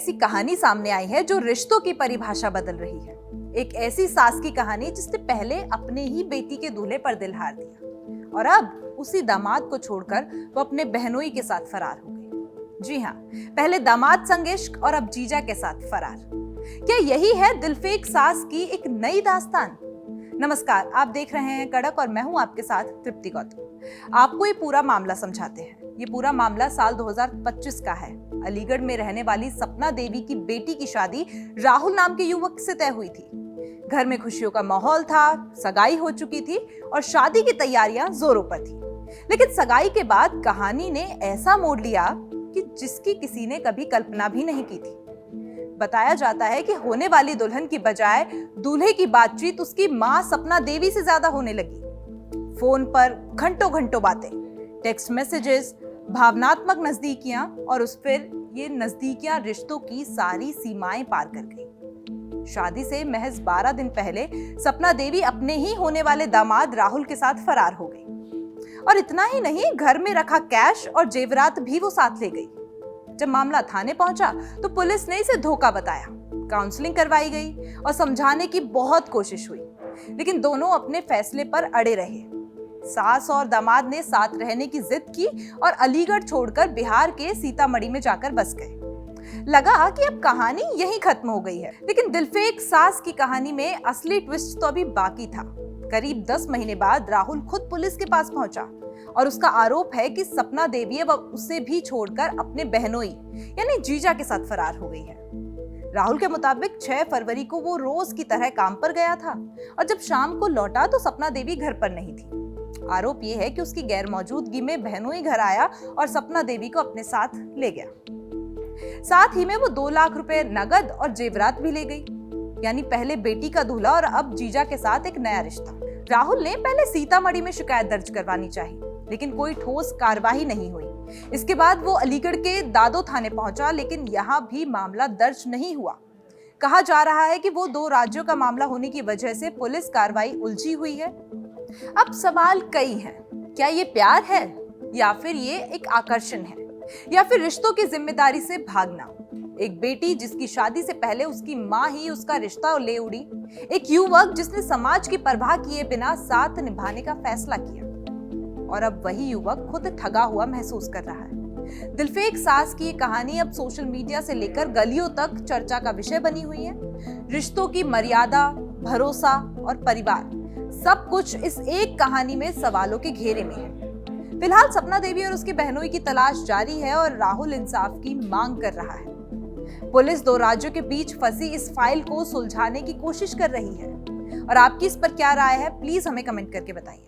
ऐसी कहानी सामने आई है जो रिश्तों की परिभाषा बदल रही है। एक ऐसी सास की कहानी जिसने पहले अपने ही बेटी के दूल्हे पर दिल हार दिया और अब उसी दामाद को छोड़कर वो अपने बहनोई के साथ फरार हो गई। जी हाँ, पहले दामाद संग इश्क और अब जीजा के साथ फरार। क्या यही है दिलफेक सास की एक नई दास्तान? नमस्कार, आप देख रहे हैं कड़क और मैं हूं आपके साथ तृप्ति गौतम। आपको ये पूरा मामला समझाते हैं। ये पूरा मामला साल 2025 का है। अलीगढ़ में रहने वाली सपना देवी की बेटी की शादी राहुल नाम के युवक से तय हुई थी। घर में खुशियों का माहौल था, सगाई हो चुकी थी और शादी की तैयारियां जोरों पर थी। लेकिन सगाई के बाद कहानी ने ऐसा मोड़ लिया कि जिसकी किसी ने कभी कल्पना भी नहीं की थी। बताया जाता है कि होने वाली दुल्हन की बजाय दूल्हे की बातचीत उसकी मां सपना देवी से ज्यादा होने लगी। फोन पर घंटों घंटों बातें, टेक्स्ट मैसेजेस, भावनात्मक नजदीकियां और उस फिर ये नजदीकियां रिश्तों की सारी सीमाएं पार कर गई। शादी से महज 12 दिन पहले सपना देवी अपने ही होने वाले दामाद राहुल के साथ फरार हो गई। और इतना ही नहीं, घर में रखा कैश और जेवरात भी वो साथ ले गई। जब मामला थाने पहुंचा तो पुलिस ने इसे धोखा बताया। काउंसलिंग करवाई गई और समझाने की बहुत कोशिश हुई, लेकिन दोनों अपने फैसले पर अड़े रहे। सास और दामाद ने साथ रहने की जिद की और अलीगढ़ छोड़कर बिहार के सीतामढ़ी में जाकर बस गए। लगा कि अब कहानी यहीं खत्म हो गई है, लेकिन दिलफेक सास की कहानी में असली ट्विस्ट तो अभी बाकी था। करीब 10 महीने बाद राहुल खुद पुलिस के पास पहुंचा और उसका आरोप है कि सपना देवी अब उसे भी छोड़कर अपने बहनोई यानी जीजा के साथ फरार हो गई है। राहुल के मुताबिक 6 फरवरी को वो रोज की तरह काम पर गया था और जब शाम को लौटा तो सपना देवी घर पर नहीं थी। आरोप ये है कि उसकी गैर मौजूदगी में बहनोई घर आया और सपना देवी को अपने साथ ले गया। साथ ही में वो 2 लाख रुपए नगद और जेवरात भी ले गई। यानी पहले बेटी का दूल्हा और अब जीजा के साथ एक नया रिश्ता। राहुल ने पहले सीतामढ़ी में शिकायत दर्ज करवानी चाहिए, लेकिन कोई ठोस कार्रवाई नहीं हुई। इसके बाद वो अलीगढ़ के दादो थाने पहुंचा, लेकिन यहाँ भी मामला दर्ज नहीं हुआ। कहा जा रहा है कि वो 2 राज्यों का मामला होने की वजह से पुलिस कार्रवाई उलझी हुई है। अब सवाल कई हैं। क्या ये प्यार है या फिर ये एक आकर्षण है या फिर रिश्तों की जिम्मेदारी से भागना? एक बेटी जिसकी शादी से पहले उसकी मां ही उसका रिश्ता ले उड़ी। एक युवक जिसने समाज की परवाह किए बिना साथ निभाने का फैसला किया और अब वही युवक खुद ठगा हुआ महसूस कर रहा है। दिलफेक सास की ये कहानी अब सोशल मीडिया से लेकर गलियों तक चर्चा का विषय बनी हुई है। रिश्तों की मर्यादा, भरोसा और परिवार, सब कुछ इस एक कहानी में सवालों के घेरे में है। फिलहाल सपना देवी और उसकी बहनोई की तलाश जारी है और राहुल इंसाफ की मांग कर रहा है। पुलिस 2 राज्यों के बीच फंसी इस फाइल को सुलझाने की कोशिश कर रही है और आपकी इस पर क्या राय है, प्लीज हमें कमेंट करके बताइए।